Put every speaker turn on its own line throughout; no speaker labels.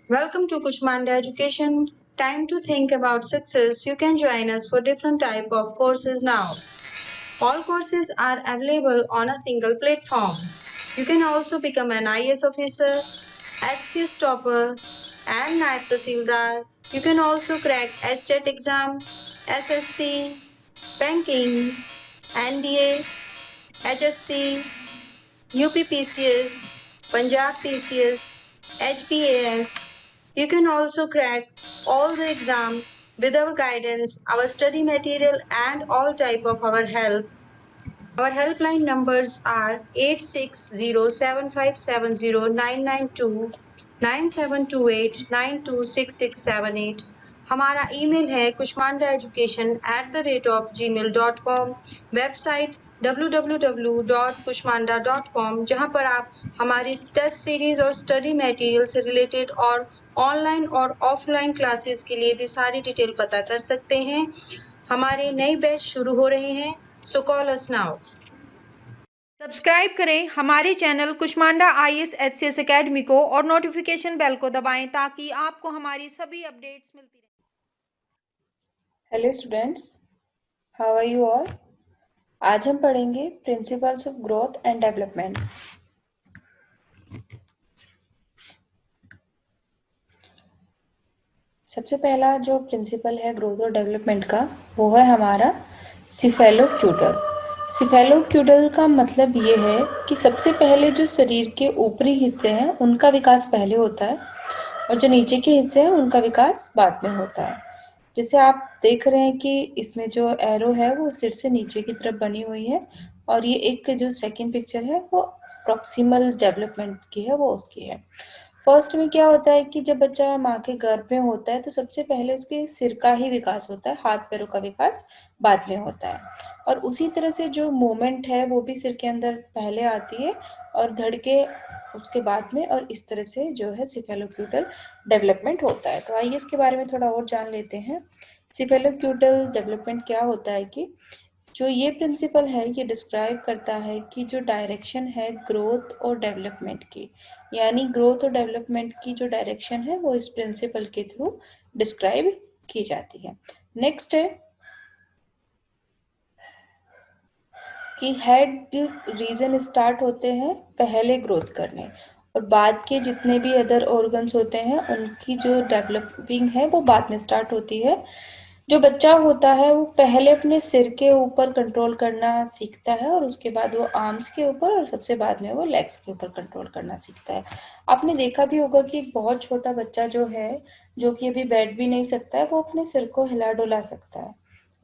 Welcome to Kushmanda Education. Time to think about success. You can join us for different type of courses now. All courses are available on a single platform. You can also become an IAS officer, HCS topper, and Naib Tahsildar. You can also crack HTET exam, SSC, banking, NDA, HSC, UPPCS, Punjab PCS, HPAS. You can also crack all the exam with our guidance, our study material and all type of our help. Our helpline numbers are 8607570992, 9728926678. हमारा email है kushmandaeducation@gmail.com, website www.kushmanda.com, जहां पर आप हमारी test series और study material से related और online और ऑफलाइन क्लासेस के लिए भी सारी डिटेल पता कर सकते हैं। हमारे नए बैच शुरू हो रहे हैं, सो कॉल अस नाउ।
सब्सक्राइब करें हमारे channel Kushmanda IAS HCS academy को और नोटिफिकेशन बेल को दबाएं ताकि आपको हमारी सभी अपडेट्स मिलती रहें।
Hello students, how are you all. आज हम पढ़ेंगे principles of growth and development. सबसे पहला जो प्रिंसिपल है ग्रोथ और डेवलपमेंट का वो है हमारा सिफेलोक्यूटल। सिफेलोक्यूटल का मतलब ये है कि सबसे पहले जो शरीर के ऊपरी हिस्से हैं उनका विकास पहले होता है और जो नीचे के हिस्से हैं उनका विकास बाद में होता है। जैसे आप देख रहे हैं कि इसमें जो एरो है वो सिर से नीचे की तरफ बनी हुई है और ये एक जो सेकंड पिक्चर है वो प्रॉक्सिमल डेवलपमेंट की है, वो उसकी है। फर्स्ट में क्या होता है कि जब बच्चा माँ के गर्भ में होता है तो सबसे पहले उसके सिर का ही विकास होता है, हाथ पैरों का विकास बाद में होता है। और उसी तरह से जो मूवमेंट है वो भी सिर के अंदर पहले आती है और धड़ के उसके बाद में, और इस तरह से जो है सिफेलोक्यूटल डेवलपमेंट होता है। तो आइए इसके बारे में थोड़ा और जान लेते हैं। सिफेलोक्यूटल डेवलपमेंट क्या होता है कि जो ये प्रिंसिपल है ये डिस्क्राइब करता है कि जो डायरेक्शन है ग्रोथ और डेवलपमेंट की, यानी ग्रोथ और डेवलपमेंट की जो डायरेक्शन है वो इस प्रिंसिपल के थ्रू डिस्क्राइब की जाती है। नेक्स्ट है कि हेड रीजन स्टार्ट होते हैं पहले ग्रोथ करने और बाद के जितने भी अदर ऑर्गन्स होते हैं उनकी जो डेवलपिंग है वो बाद में स्टार्ट होती है। जो बच्चा होता है वो पहले अपने सिर के ऊपर कंट्रोल करना सीखता है और उसके बाद वो आर्म्स के ऊपर और सबसे बाद में वो लेग्स के ऊपर कंट्रोल करना सीखता है। आपने देखा भी होगा कि एक बहुत छोटा बच्चा जो है, जो कि अभी बैठ भी नहीं सकता है, वो अपने सिर को हिला डुला सकता है।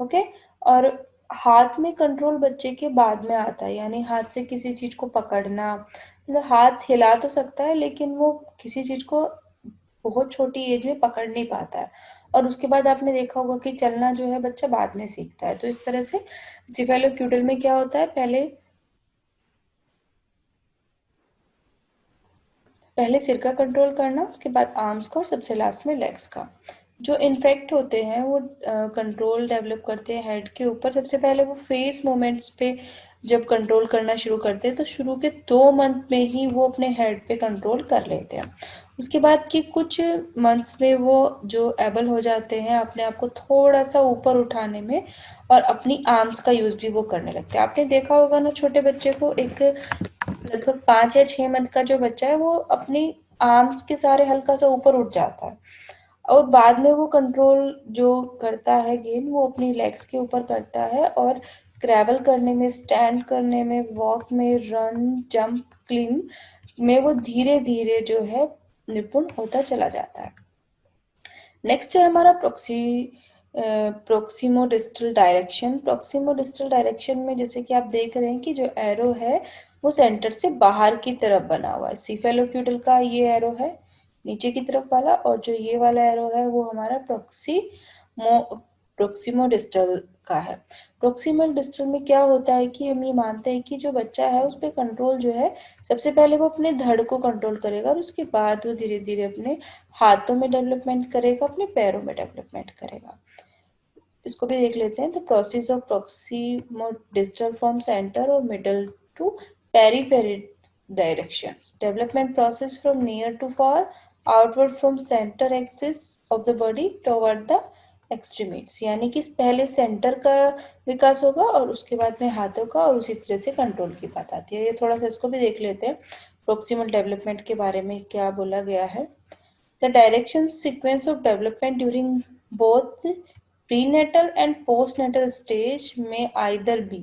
ओके। और हाथ में कंट्रोल बच्चे के बाद में आता है, यानी हाथ से किसी चीज को पकड़ना, मतलब हाथ हिला तो सकता है लेकिन वो किसी चीज को बहुत छोटी एज में पकड़ नहीं पाता है। और उसके बाद आपने देखा होगा कि चलना जो है बच्चा बाद में सीखता है। तो इस तरह से सिफेलोक्यूटल में क्या होता है, पहले सिर का कंट्रोल करना, उसके बाद आर्म्स का और सबसे लास्ट में लेग्स का। जो इनफेक्ट होते हैं वो कंट्रोल डेवलप करते हैं हेड के ऊपर। सबसे पहले वो फेस मोमेंट्स पे जब कंट्रोल करना शुरू करते हैं तो शुरू के 2 मंथ में ही वो अपने हेड पे कंट्रोल कर लेते हैं। उसके बाद के कुछ मंथ्स में वो जो एबल हो जाते हैं अपने आप को थोड़ा सा ऊपर उठाने में और अपनी आर्म्स का यूज भी वो करने लगते हैं। आपने देखा होगा ना, छोटे बच्चे को, एक लगभग 5 या 6 मंथ का जो बच्चा है वो अपनी आर्म्स के सारे हल्का सा ऊपर उठ जाता है और बाद में वो कंट्रोल जो करता है गेन वो अपनी लेग्स के ऊपर करता है और ट्रैवल करने में, स्टैंड करने में, वॉक में, रन, जंप, क्लीन में वो धीरे धीरे जो है निपुण होता चला जाता है। नेक्स्ट है हमारा प्रोक्सिमोडिस्टल डायरेक्शन। प्रोक्सिमोडिस्टल डायरेक्शन में जैसे कि आप देख रहे हैं कि जो एरो है वो सेंटर से बाहर की तरफ बना हुआ है। सिफेलोक्यूटल का ये एरो है नीचे की तरफ वाला, और जो ये वाला एरो है वो हमारा प्रोक्सिमोडिस्टल का है। प्रोक्सिमल डिस्टल में क्या होता है कि हम ये मानते हैं कि जो बच्चा है उस पर कंट्रोल जो है सबसे पहले वो अपने धड़ को कंट्रोल करेगा और उसके बाद वो धीरे धीरे अपने हाथों में डेवलपमेंट करेगा, अपने पैरों में डेवलपमेंट करेगा। इसको भी देख लेते हैं। तो process of proximodistal from centre और middle to periphery directions, development process from near to far, outward from centre axis of the body toward the extremities, यानी कि पहले सेंटर का विकास होगा और उसके बाद में हाथों का, और उसी तरह से कंट्रोल की बात आती है। ये थोड़ा सा इसको भी देख लेते हैं, प्रोक्सिमल डेवलपमेंट के बारे में क्या बोला गया है। The direction sequence of development during both prenatal and postnatal stage में either be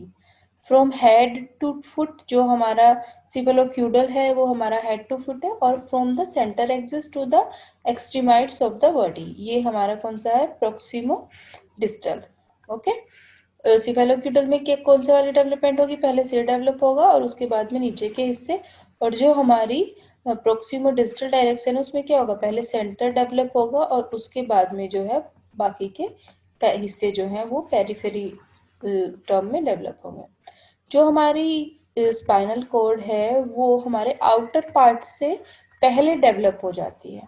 from head to foot, जो हमारा cephalocaudal है वो हमारा head to foot है, और from the center axis to the extremities of the body, ये हमारा कौन सा है, proximo distal। ओके, सिफेलोक्यूडल में क्या कौन से वाली डेवलपमेंट होगी, पहले सिर डेवलप होगा और उसके बाद में नीचे के हिस्से, और जो हमारी प्रोक्सिमो डिस्टल डायरेक्शन है उसमें क्या होगा, पहले सेंटर डेवलप होगा और उसके बाद में जो है बाकी के हिस्से जो हैं वो पेरिफेरी टर्म में डेवलप होंगे। जो हमारी स्पाइनल कॉर्ड है वो हमारे आउटर पार्ट से पहले डेवलप हो जाती है।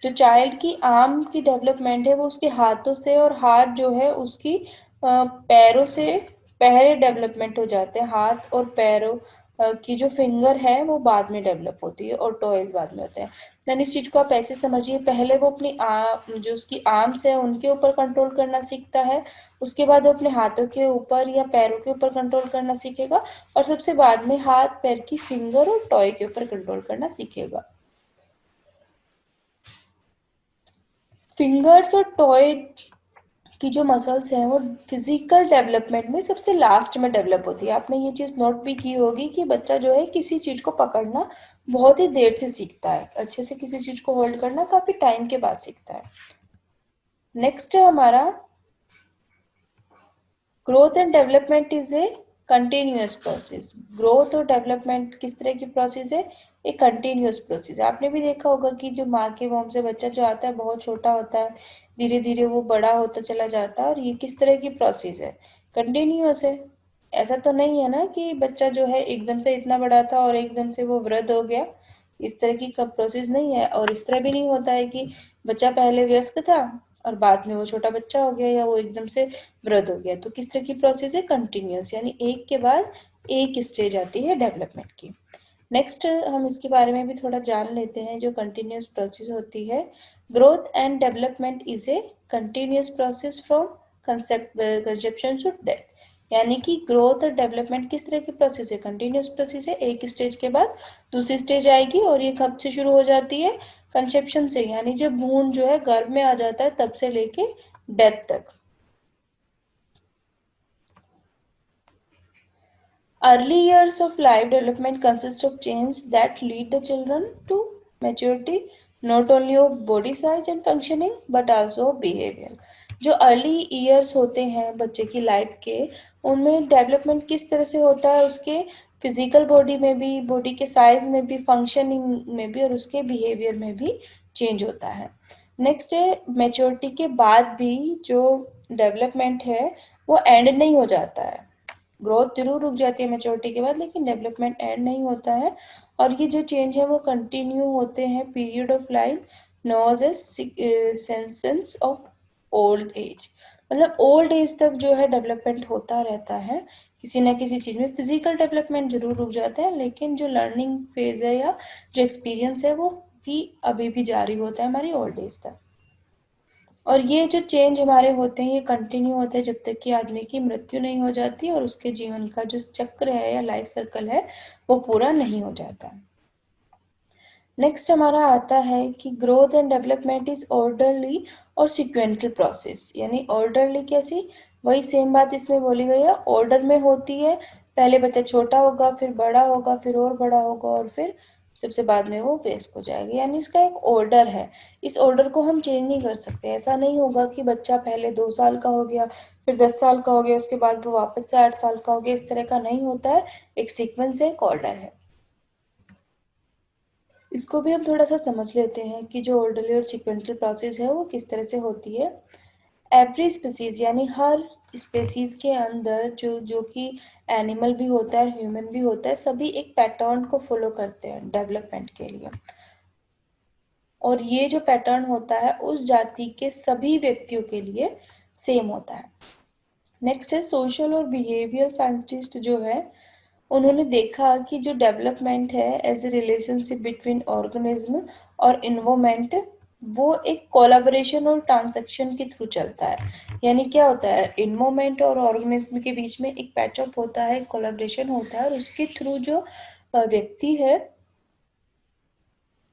जो चाइल्ड की आर्म की डेवलपमेंट है वो उसके हाथों से, और हाथ जो है उसकी पैरों से पहले डेवलपमेंट हो जाते हैं। हाथ और पैरों की जो फिंगर है वो बाद में डेवलप होती है और टॉयज बाद में होते हैं। यानी इस चीज को आप ऐसे समझिए, पहले वो अपनी जो उसकी आर्म्स है उनके ऊपर कंट्रोल करना सीखता है, उसके बाद वो अपने हाथों के ऊपर या पैरों के ऊपर कंट्रोल करना सीखेगा, और सबसे बाद में हाथ पैर की फिंगर और टॉय के ऊपर कंट्रोल करना सीखेगा। फिंगर्स और टॉय की जो मसल्स हैं वो फिजिकल डेवलपमेंट में सबसे लास्ट में डेवलप होती है। आपने ये चीज़ नोट भी की होगी कि बच्चा जो है किसी चीज़ को पकड़ना बहुत ही देर से सीखता है, अच्छे से किसी चीज़ को होल्ड करना काफ़ी टाइम के बाद सीखता है। नेक्स्ट है हमारा growth and development is a continuous process. Growth और डेवलपमेंट किस तरह की प्रोसेस है, एक कंटिन्यूअस प्रोसेस है। आपने भी देखा होगा कि जो माँ के वोम से बच्चा जो आता है बहुत छोटा होता है, धीरे धीरे वो बड़ा होता चला जाता है, और ये किस तरह की प्रोसेस है, कंटिन्यूअस है। ऐसा तो नहीं है ना कि बच्चा जो है एकदम से इतना बड़ा था और एकदम से वो वृद्ध हो गया, इस तरह की प्रोसेस नहीं है। और इस तरह भी नहीं होता है कि बच्चा पहले वयस्क था और बाद में वो छोटा बच्चा हो गया या वो एकदम से वृद्ध हो गया। तो किस तरह की प्रोसेस है, कंटिन्यूअस, यानी एक के बाद एक स्टेज आती है डेवलपमेंट की। नेक्स्ट हम इसके बारे में भी थोड़ा जान लेते हैं, जो कंटिन्यूअस प्रोसेस होती है। Growth and development is a continuous process from conception to death, यानी कि ग्रोथ और डेवलपमेंट किस तरह की प्रोसेस है, कंटिन्यूअस प्रोसेस है। एक स्टेज के बाद दूसरी स्टेज आएगी, और ये कब से शुरू हो जाती है, कंसेप्शन से, यानी जब भ्रूण जो है गर्भ में आ जाता है तब से लेके डेथ तक। Early years of life development consist of changes that lead the children to maturity, not only of body size and functioning but also of behavior। जो अर्ली ईयर्स होते हैं बच्चे की लाइफ के, उनमें डेवलपमेंट किस तरह से होता है, उसके फिजिकल बॉडी में भी, बॉडी के साइज में भी, फंक्शनिंग में भी, और उसके बिहेवियर में भी चेंज होता है। नेक्स्ट है मेच्योरिटी के बाद भी जो डेवलपमेंट है वो एंड नहीं हो जाता है। ग्रोथ जरूर रुक जाती है मेच्योरिटी के बाद, लेकिन डेवलपमेंट एंड नहीं होता है, और ये जो चेंज है वो कंटिन्यू होते हैं period of life knows as senescence of old age. मतलब ओल्ड एज तक जो है डेवलपमेंट होता रहता है किसी ना किसी चीज में। फिजिकल डेवलपमेंट जरूर रुक जाता है, लेकिन जो लर्निंग फेज है या जो एक्सपीरियंस है वो भी अभी भी जारी होता है हमारी ओल्ड एज तक। और ये जो चेंज हमारे होते हैं ये कंटिन्यू होते हैं जब तक कि आदमी की मृत्यु नहीं हो जाती और उसके जीवन का जो चक्र है या लाइफ सर्कल है वो पूरा नहीं हो जाता। नेक्स्ट हमारा आता है कि growth and development is orderly और सिक्वेंटल प्रोसेस, यानी ऑर्डरली कैसी, वही सेम बात इसमें बोली गई है, ऑर्डर में होती है। पहले बच्चा छोटा होगा, फिर बड़ा होगा, फिर और बड़ा होगा, और फिर सबसे बाद में वो वयस्क हो जाएगा, यानी उसका एक ऑर्डर है। इस ऑर्डर को हम चेंज नहीं कर सकते। ऐसा नहीं होगा कि बच्चा पहले 2 साल का हो गया, फिर 10 साल का हो गया, उसके बाद वो वापस से 8 साल का हो गया, इस तरह का नहीं होता है। एक सीक्वेंस है, एक ऑर्डर है। इसको भी हम थोड़ा सा समझ लेते हैं कि जो ऑर्डरली और सीक्वेंटल प्रोसेस है वो किस तरह से होती है। एवरी स्पीसीज, यानी हर स्पीसीज के अंदर जो जो कि एनिमल भी होता है, ह्यूमन भी होता है, सभी एक पैटर्न को फॉलो करते हैं डेवलपमेंट के लिए, और ये जो पैटर्न होता है उस जाति के सभी व्यक्तियों के लिए सेम होता है। नेक्स्ट है सोशल और बिहेवियर साइंटिस्ट जो है उन्होंने देखा कि जो डेवलपमेंट है as a relationship between organism और इन्वायरमेंट, वो एक कोलैबोरेशन और ट्रांजैक्शन के थ्रू चलता है। यानी क्या होता है, इन्वायरमेंट और ऑर्गेनिज्म के बीच में एक पैचअप होता है, कोलैबोरेशन होता है, और उसके थ्रू जो व्यक्ति है,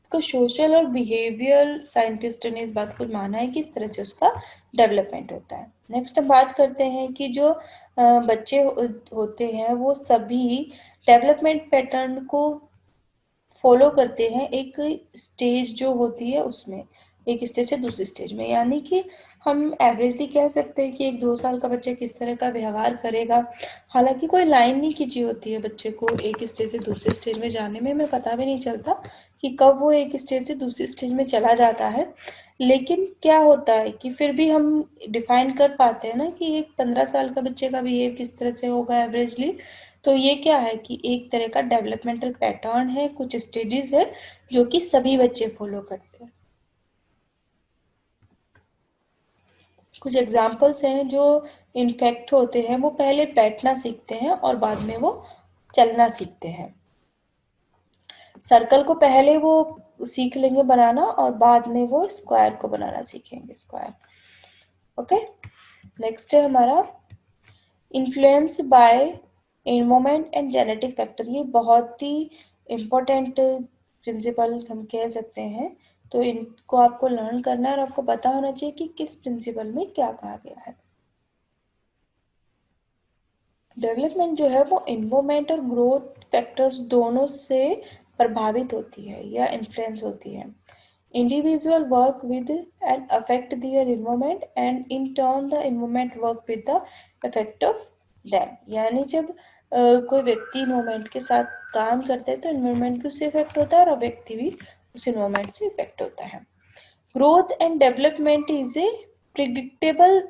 उसको सोशल और बिहेवियर साइंटिस्ट ने इस बात को माना है कि इस तरह से उसका डेवलपमेंट होता है। नेक्स्ट हम बात करते हैं कि जो बच्चे होते हैं वो सभी डेवलपमेंट पैटर्न को फॉलो करते हैं एक स्टेज जो होती है उसमें, एक स्टेज से दूसरी स्टेज में। यानी कि हम एवरेजली कह सकते हैं कि एक 2 साल का बच्चा किस तरह का व्यवहार करेगा। हालांकि कोई लाइन नहीं खींची होती है बच्चे को एक स्टेज से दूसरे स्टेज में जाने में, हमें पता भी नहीं चलता कि कब वो एक स्टेज से दूसरी स्टेज में चला जाता है। लेकिन क्या होता है कि फिर भी हम डिफाइन कर पाते हैं ना कि एक 15 साल का बच्चे का बिहेव किस तरह से होगा एवरेजली। तो ये क्या है कि एक तरह का डेवलपमेंटल पैटर्न है, कुछ स्टेजेस है जो कि सभी बच्चे फॉलो करते हैं। कुछ एग्जाम्पल्स हैं जो इन्फेक्ट होते हैं, वो पहले बैठना सीखते हैं और बाद में वो चलना सीखते हैं। सर्कल को पहले वो सीख लेंगे बनाना और बाद में वो स्क्वायर को बनाना सीखेंगे, स्क्वायर। ओके, नेक्स्ट है हमारा influence by environment and genetic factor. ये बहुत ही इम्पोर्टेंट प्रिंसिपल हम कह सकते हैं। तो इनको आपको लर्न करना है और आपको पता होना चाहिए कि किस प्रिंसिपल में क्या कहा गया है। डेवलपमेंट जो है वो एनवायरमेंट और ग्रोथ फैक्टर्स दोनों से प्रभावित होती है या इन्फ्लुएंस होती है। Individual work with and affect their environment and in turn the environment work with the effect of them. यानी जब कोई व्यक्ति एनवायरमेंट के साथ काम करता है तो एनवायरमेंट भी उससे इफेक्ट होता है और व्यक्ति भी उस एनवायरमेंट से इफेक्ट होता है। Growth and development is A predictable.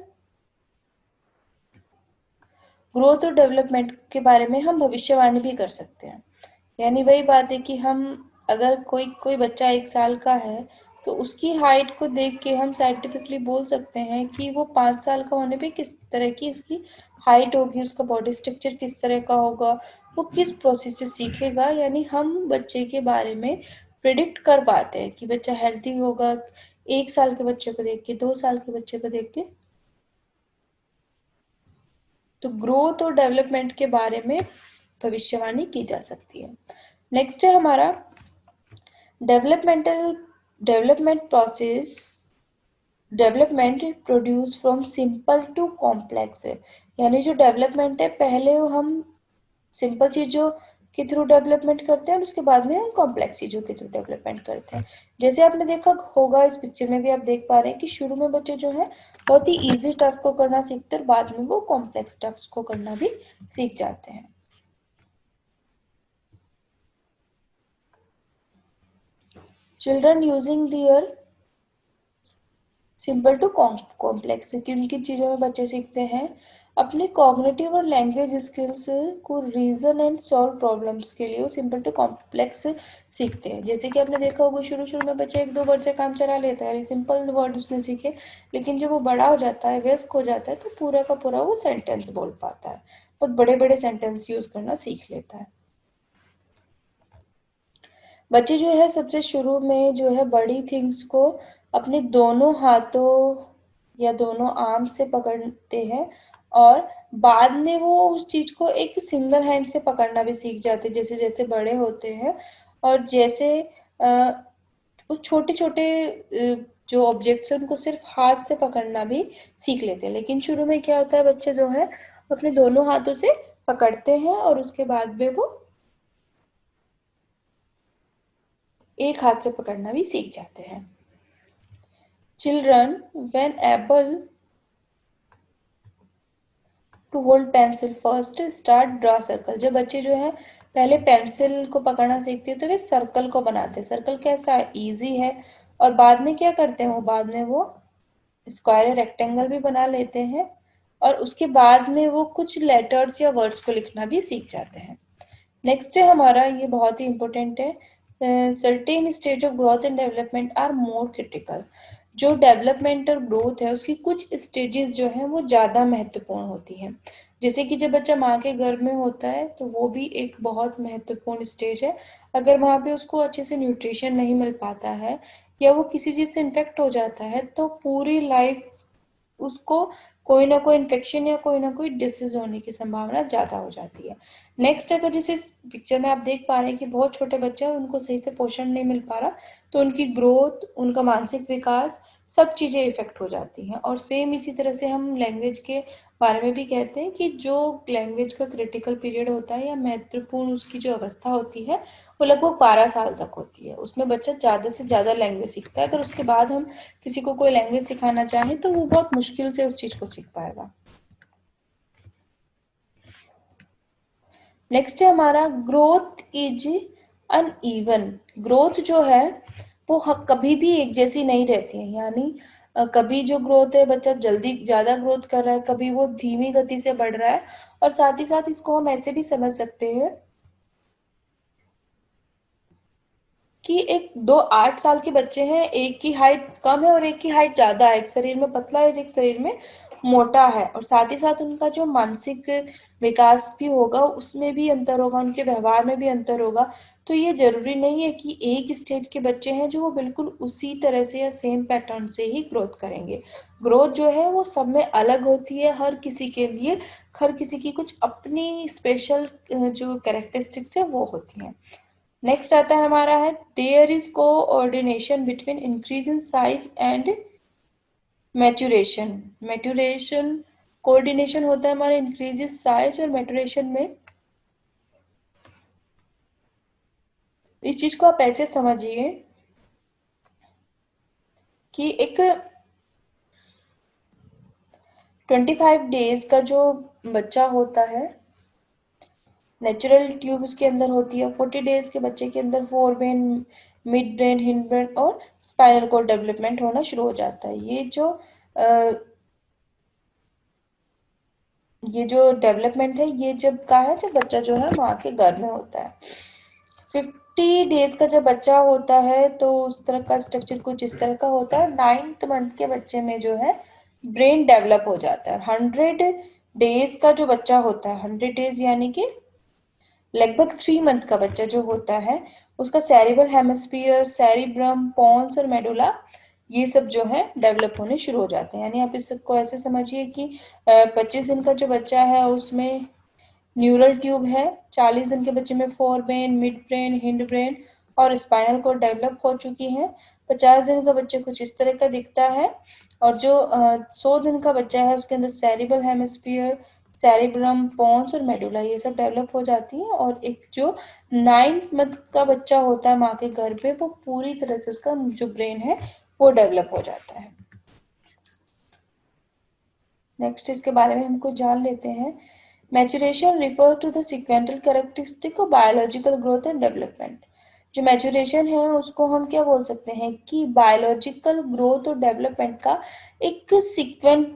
Growth और डेवलपमेंट के बारे में हम भविष्यवाणी भी कर सकते हैं। यानी वही बात है कि हम अगर कोई बच्चा 1 साल का है तो उसकी हाइट को देख के हम साइंटिफिकली बोल सकते हैं कि वो 5 साल का होने पे किस तरह की उसकी हाइट होगी, उसका बॉडी स्ट्रक्चर किस तरह का होगा, वो किस प्रोसेस से सीखेगा। यानी हम बच्चे के बारे में प्रिडिक्ट कर पाते हैं कि बच्चा हेल्थी होगा 1 साल के बच्चे को देख के, 2 साल के बच्चे को देख के। तो ग्रोथ और डेवलपमेंट के बारे में भविष्यवाणी की जा सकती है। नेक्स्ट है हमारा development process. Development produce from simple to complex है। यानी जो डेवलपमेंट है पहले हम सिंपल चीजों के थ्रू डेवलपमेंट करते हैं और उसके बाद में हम कॉम्प्लेक्स चीजों के थ्रू डेवलपमेंट करते हैं। जैसे आपने देखा होगा, इस पिक्चर में भी आप देख पा रहे हैं कि शुरू में बच्चे जो है बहुत ही इजी टास्क को करना सीखते हैं और बाद में वो कॉम्प्लेक्स टास्क को करना भी सीख जाते हैं। Children using their simple to complex, किन किन चीज़ों में बच्चे सीखते हैं? अपने कॉग्निटिव और लैंग्वेज स्किल्स को रीजन एंड सॉल्व प्रॉब्लम्स के लिए वो सिंपल टू कॉम्प्लेक्स सीखते हैं। जैसे कि आपने देखा होगा शुरू शुरू में बच्चे 1-2 वर्ड से काम चला लेता है, सिंपल वर्ड उसने सीखे, लेकिन जब वो बड़ा हो जाता है, वयस्क हो जाता है, तो पूरा का पूरा वो सेंटेंस बोल पाता है, बहुत बड़े बड़े सेंटेंस यूज करना सीख लेता है। बच्चे जो है सबसे शुरू में जो है बड़ी थिंग्स को अपने दोनों हाथों या दोनों आर्म से पकड़ते हैं और बाद में वो उस चीज को एक सिंगल हैंड से पकड़ना भी सीख जाते हैं जैसे जैसे बड़े होते हैं। और जैसे वो छोटे छोटे जो ऑब्जेक्ट्स हैं उनको सिर्फ हाथ से पकड़ना भी सीख लेते हैं। लेकिन शुरू में क्या होता है, बच्चे जो है अपने दोनों हाथों से पकड़ते हैं और उसके बाद में वो एक हाथ से पकड़ना भी सीख जाते हैं। Children when able to hold pencil first start draw circle. जब बच्चे जो है पहले पेंसिल को पकड़ना सीखते हैं तो वे सर्कल को बनाते हैं। सर्कल कैसा इजी है। और बाद में क्या करते हैं, वो बाद में वो स्क्वायर या रेक्टेंगल भी बना लेते हैं और उसके बाद में वो कुछ लेटर्स या वर्ड्स को लिखना भी सीख जाते हैं। नेक्स्ट है हमारा, ये बहुत ही इंपॉर्टेंट है, certain stage of growth and development are more critical. जो डेवलपमेंट और ग्रोथ है उसकी कुछ स्टेजेस जो हैं वो ज़्यादा महत्वपूर्ण होती हैं। जैसे कि जब बच्चा माँ के गर्भ में होता है तो वो भी एक बहुत महत्वपूर्ण स्टेज है। अगर वहाँ पे उसको अच्छे से न्यूट्रिशन नहीं मिल पाता है या वो किसी चीज़ से इन्फेक्ट हो जाता है तो पूरी लाइफ उसको कोई ना कोई इन्फेक्शन या कोई ना कोई डिसीज होने की संभावना ज़्यादा हो जाती है। नेक्स्ट, अगर जैसे इस पिक्चर में आप देख पा रहे हैं कि बहुत छोटे बच्चे हैं, उनको सही से पोषण नहीं मिल पा रहा, तो उनकी ग्रोथ, उनका मानसिक विकास, सब चीज़ें इफेक्ट हो जाती हैं। और सेम इसी तरह से हम लैंग्वेज के बारे में भी कहते हैं कि जो लैंग्वेज का क्रिटिकल पीरियड होता है या महत्वपूर्ण उसकी जो अवस्था होती है वो लगभग 12 साल तक होती है। उसमें बच्चा ज़्यादा से ज़्यादा लैंग्वेज सीखता है। अगर उसके बाद हम किसी को कोई लैंग्वेज सिखाना चाहें तो वो बहुत मुश्किल से उस चीज़ को सीख पाएगा। नेक्स्ट है हमारा ग्रोथ इज अनइवन। ग्रोथ जो है वो कभी भी एक जैसी नहीं रहती है, यानी कभी जो ग्रोथ है बच्चा जल्दी ज़्यादा ग्रोथ कर रहा है, कभी वो धीमी गति से बढ़ रहा है। और साथ ही साथ इसको हम ऐसे भी समझ सकते हैं कि एक दो 8 साल के बच्चे हैं, एक की हाइट कम है और एक की हाइट ज़्यादा है, एक शरीर में पतला है और एक शरीर में मोटा है, और साथ ही साथ उनका जो मानसिक विकास भी होगा उसमें भी अंतर होगा, उनके व्यवहार में भी अंतर होगा। तो ये जरूरी नहीं है कि एक स्टेज के बच्चे हैं जो वो बिल्कुल उसी तरह से या सेम पैटर्न से ही ग्रोथ करेंगे। ग्रोथ जो है वो सब में अलग होती है, हर किसी के लिए, हर किसी की कुछ अपनी स्पेशल जो कैरेक्टरिस्टिक्स है वो होती हैं। नेक्स्ट आता है हमारा है there is coordination between increase in size and maturation. Maturation coordination होता है हमारा इंक्रीज इन साइज और मैच्यूरेशन में। इस चीज को आप ऐसे समझिए कि एक 25 डेज का जो बच्चा होता है, नेचुरल ट्यूब उसके अंदर होती है। 40 डेज के बच्चे के अंदर fore brain, mid brain, hind brain और स्पाइनल कोड डेवलपमेंट होना शुरू हो जाता है। ये जो डेवलपमेंट है ये जब का है, जब बच्चा जो है माँ के गर्भ में होता है। 50 डेज का जब बच्चा होता है तो उस तरह का स्ट्रक्चर कुछ इस तरह का होता है। 9th मंथ के बच्चे में जो है ब्रेन डेवलप हो जाता है। 100 डेज का जो बच्चा होता है, 100 डेज यानी कि लगभग 3 मंथ का बच्चा जो होता है, उसका सेरिबल हेमिस्फीयर, सेरिब्रम, पॉन्स और मेडुला, ये सब जो है डेवलप होने शुरू हो जाते हैं। यानी आप इस सबको ऐसे समझिए कि 25 दिन का जो बच्चा है उसमें न्यूरल ट्यूब है, 40 दिन के बच्चे में fore brain, mid brain, hind brain और स्पाइनल कोड डेवलप हो चुकी है। 50 दिन का बच्चा कुछ इस तरह का दिखता है, और जो 100 दिन का बच्चा है उसके अंदर सेरिबल हेमिस्फीयर, सेरिब्रम, पॉन्स और मेडुला ये सब डेवलप हो जाती है। और एक जो 9th मंथ का बच्चा होता है माँ के गर्भ में, वो पूरी तरह से उसका जो ब्रेन है वो डेवलप हो जाता है। नेक्स्ट इसके बारे में हम कुछ जान लेते हैं। Maturation refer to the sequential characteristic of biological growth and development. जो मैच्यूरेशन है उसको हम क्या बोल सकते हैं कि बायोलॉजिकल ग्रोथ और डेवलपमेंट का एक सीक्वेंस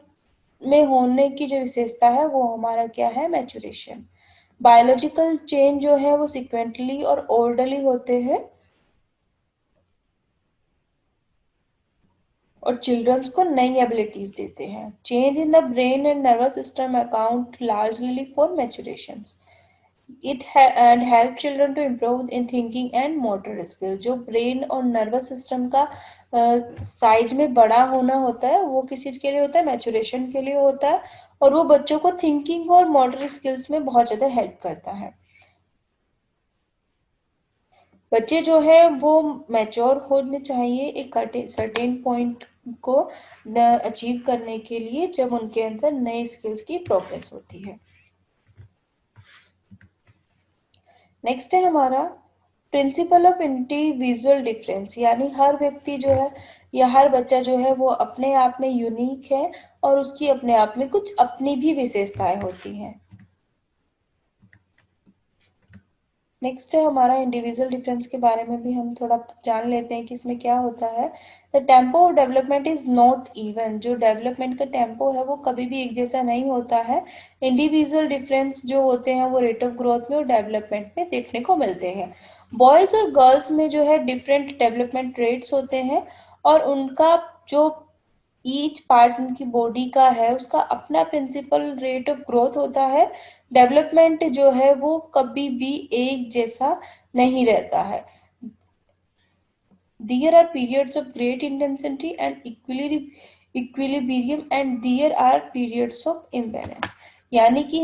में होने की जो विशेषता है वो हमारा क्या है, मैच्यूरेशन। बायोलॉजिकल चेंज जो है वो सिक्वेंटली और ऑर्डरली होते हैं और चिल्ड्रंस को नई एबिलिटीज देते हैं। Change in the brain and nervous system account largely for maturation. It and help children to improve in thinking and motor skill. जो ब्रेन और नर्वस सिस्टम का साइज में बड़ा होना होता है वो किस चीज के लिए होता है, मैच्यूरेशन के लिए होता है, और वो बच्चों को थिंकिंग और मोटर स्किल्स में बहुत ज्यादा हेल्प करता है। बच्चे जो है वो मैच्योर होने चाहिए एक सर्टेन पॉइंट को अचीव करने के लिए, जब उनके अंदर नए स्किल्स की प्रोग्रेस होती है। नेक्स्ट है हमारा प्रिंसिपल ऑफ इंडिविजुअल डिफरेंस, यानी हर व्यक्ति जो है या हर बच्चा जो है वो अपने आप में यूनिक है और उसकी अपने आप में कुछ अपनी भी विशेषताएं होती हैं। नेक्स्ट है हमारा इंडिविजुअल डिफरेंस के बारे में भी हम थोड़ा जान लेते हैं कि इसमें क्या होता है। The tempo of development is not even. जो डेवलपमेंट का टेम्पो है वो कभी भी एक जैसा नहीं होता है। इंडिविजुअल डिफरेंस जो होते हैं वो रेट ऑफ ग्रोथ में और डेवलपमेंट में देखने को मिलते हैं। बॉयज और गर्ल्स में जो है डिफरेंट डेवलपमेंट रेट्स होते हैं और उनका जो ईच पार्ट उनकी बॉडी का है उसका अपना प्रिंसिपल रेट ऑफ ग्रोथ होता है। डेवलपमेंट जो है वो कभी भी एक जैसा नहीं रहता है। There are periods of great intensity and equilibrium and there are periods of imbalance। यानी कि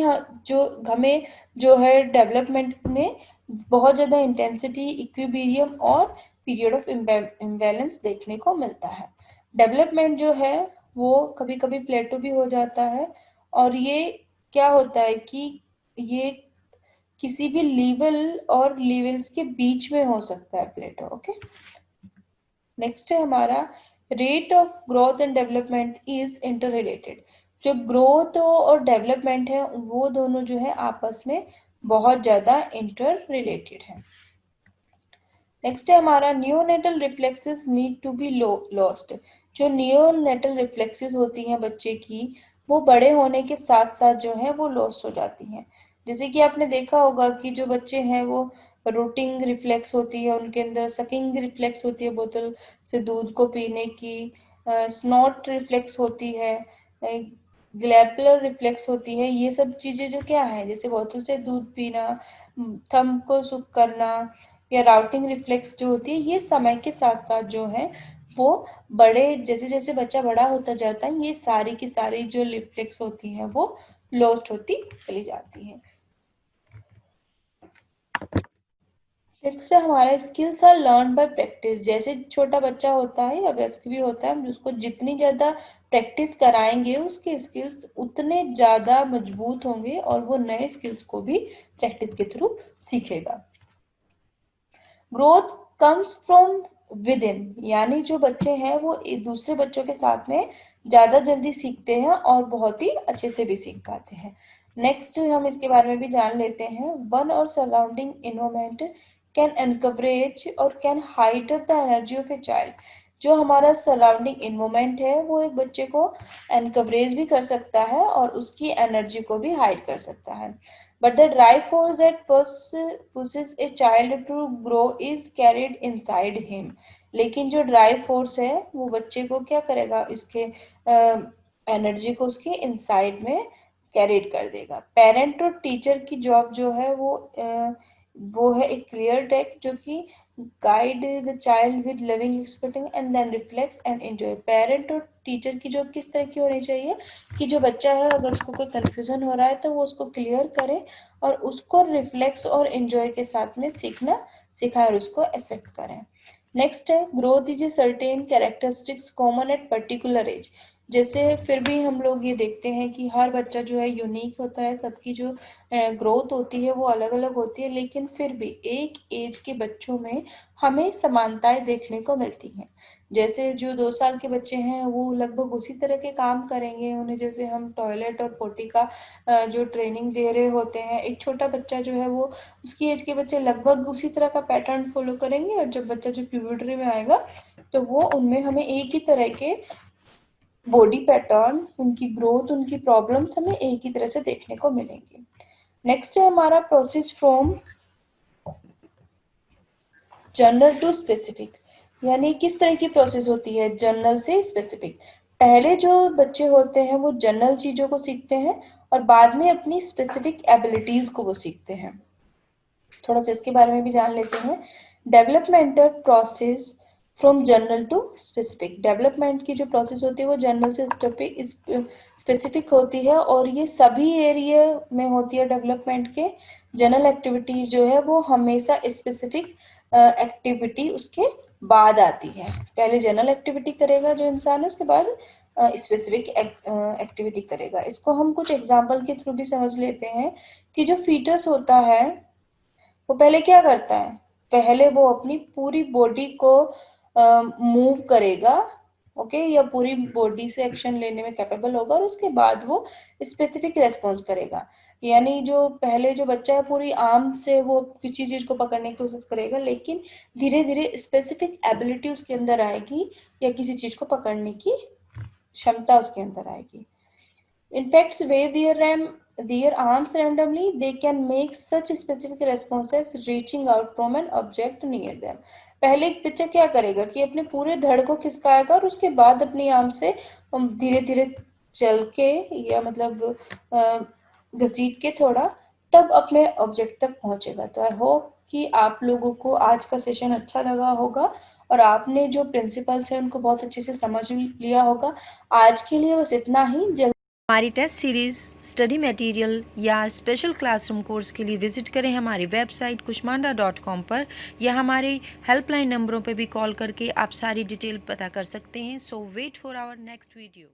जो हमें जो है डेवलपमेंट में बहुत ज़्यादा इंटेंसिटी, इक्विलिब्रियम और पीरियड ऑफ इम्बैलेंस देखने को मिलता है। डेवलपमेंट जो है वो कभी कभी प्लेटो भी हो जाता है और ये क्या होता है कि ये किसी भी लेवल और लेवल्स के बीच में हो सकता है प्लेटो। ओके, नेक्स्ट है हमारा rate of growth and development is inter related. जो ग्रोथ और डेवलपमेंट है वो दोनों जो है आपस में बहुत ज्यादा इंटर रिलेटेड है। नेक्स्ट है हमारा neonatal reflexes need to be lost. जो नियोनेटल रिफ्लेक्सेस होती हैं बच्चे की वो बड़े होने के साथ साथ जो है वो लॉस्ट हो जाती हैं। जैसे कि आपने देखा होगा कि जो बच्चे हैं वो रूटिंग रिफ्लेक्स होती है उनके अंदर, सकिंग रिफ्लेक्स होती है बोतल से दूध को पीने की, स्नॉट रिफ्लेक्स होती है, ग्लैपुलर रिफ्लेक्स होती है। ये सब चीजें जो क्या है, जैसे बोतल से दूध पीना, थंब को सुक करना या राउटिंग रिफ्लेक्स जो होती है, ये समय के साथ साथ जो है वो बड़े जैसे जैसे बच्चा बड़ा होता जाता है ये सारी की सारी जो रिफ्लेक्स होती हैं वो लॉस्ट होती चली जाती हैं। नेक्स्ट है हमारा skills are learn by practice. जैसे छोटा बच्चा होता है या वयस्क भी होता है, हम उसको जितनी ज्यादा प्रैक्टिस कराएंगे उसके स्किल्स उतने ज्यादा मजबूत होंगे और वो नए स्किल्स को भी प्रैक्टिस के थ्रू सीखेगा। Growth comes from with in, यानी जो बच्चे हैं वो दूसरे बच्चों के साथ में ज्यादा जल्दी सीखते हैं और बहुत ही अच्छे से भी सीख पाते हैं। नेक्स्ट हम इसके बारे में भी जान लेते हैं। वन और सराउंडिंग इन्वायरमेंट कैन एनकरेज और can hide the energy of a child. जो हमारा सराउंडिंग इन्वायरमेंट है वो एक बच्चे को एनकरेज भी कर सकता है और उसकी एनर्जी को भी हाइड कर सकता है। But the drive force that pushes a child to grow is carried inside him। लेकिन जो ड्राइव फोर्स है वो बच्चे को क्या करेगा, इसके एनर्जी को उसके इनसाइड में कैरिड कर देगा। पेरेंट और टीचर की जॉब जो है वो है एक क्लियर टेक जो कि guide the child with living expecting and then reflex and enjoy. Parent और टीचर की जॉब किस तरह की होनी चाहिए कि जो बच्चा है अगर उसको कोई कंफ्यूजन हो रहा है तो वो उसको क्लियर करे और उसको रिफ्लेक्स और एंजॉय के साथ में सीखना सिखाए और उसको एक्सेप्ट करें। नेक्स्ट है growth is a certain characteristics common at particular age. जैसे फिर भी हम लोग ये देखते हैं कि हर बच्चा जो है यूनिक होता है, सबकी जो ग्रोथ होती है वो अलग अलग होती है, लेकिन फिर भी एक एज के बच्चों में हमें समानताएं देखने को मिलती हैं। जैसे जो 2 साल के बच्चे हैं वो लगभग उसी तरह के काम करेंगे, उन्हें जैसे हम टॉयलेट और पोटी का जो ट्रेनिंग दे रहे होते हैं। एक छोटा बच्चा जो है वो उसकी एज के बच्चे लगभग उसी तरह का पैटर्न फॉलो करेंगे और जब बच्चा जो प्यूबर्टी में आएगा तो वो उनमें हमें एक ही तरह के बॉडी पैटर्न, उनकी ग्रोथ, उनकी प्रॉब्लम्स हमें एक ही तरह से देखने को मिलेंगे। नेक्स्ट है हमारा process from general to specific. यानी किस तरह की प्रोसेस होती है जनरल से स्पेसिफिक। पहले जो बच्चे होते हैं वो जनरल चीजों को सीखते हैं और बाद में अपनी स्पेसिफिक एबिलिटीज को वो सीखते हैं। थोड़ा सा इसके बारे में भी जान लेते हैं। Developmental process from general to specific. Development की जो प्रोसेस होती है वो जनरल से स्पेसिफिक होती है और ये सभी एरिया में होती है डेवलपमेंट के। जनरल एक्टिविटीज जो है वो हमेशा स्पेसिफिक एक्टिविटी उसके बाद आती है। पहले जनरल एक्टिविटी करेगा जो इंसान है, उसके बाद स्पेसिफिक एक्टिविटी करेगा। इसको हम कुछ एग्जाम्पल के थ्रू भी समझ लेते हैं कि जो फीटस होता है वो पहले क्या करता है, पहले वो अपनी पूरी बॉडी को मूव करेगा, ओके, या पूरी बॉडी से एक्शन लेने में कैपेबल होगा और उसके बाद वो स्पेसिफिक रेस्पॉन्स करेगा। यानी जो पहले जो बच्चा है पूरी आर्म से वो किसी चीज को पकड़ने की कोशिश करेगा, लेकिन धीरे धीरे स्पेसिफिक एबिलिटी उसके अंदर आएगी या किसी चीज को पकड़ने की क्षमता उसके अंदर आएगी। Insects wave their arms randomly. They can make such specific responses reaching out from an object near them. पहले एक बच्चा क्या करेगा कि अपने पूरे धड़ को खिसकाएगा और उसके बाद अपनी आर्म से धीरे धीरे चल के या मतलब घसीट के थोड़ा, तब अपने ऑब्जेक्ट तक पहुंचेगा। तो आई होप कि आप लोगों को आज का सेशन अच्छा लगा होगा और आपने जो प्रिंसिपल्स हैं उनको बहुत अच्छे से समझ लिया होगा। आज के लिए बस इतना ही।
हमारी टेस्ट सीरीज़, स्टडी मटेरियल या स्पेशल क्लासरूम कोर्स के लिए विजिट करें हमारी वेबसाइट kushmanda.com पर, या हमारे हेल्पलाइन नंबरों पर भी कॉल करके आप सारी डिटेल पता कर सकते हैं। So wait for our next video.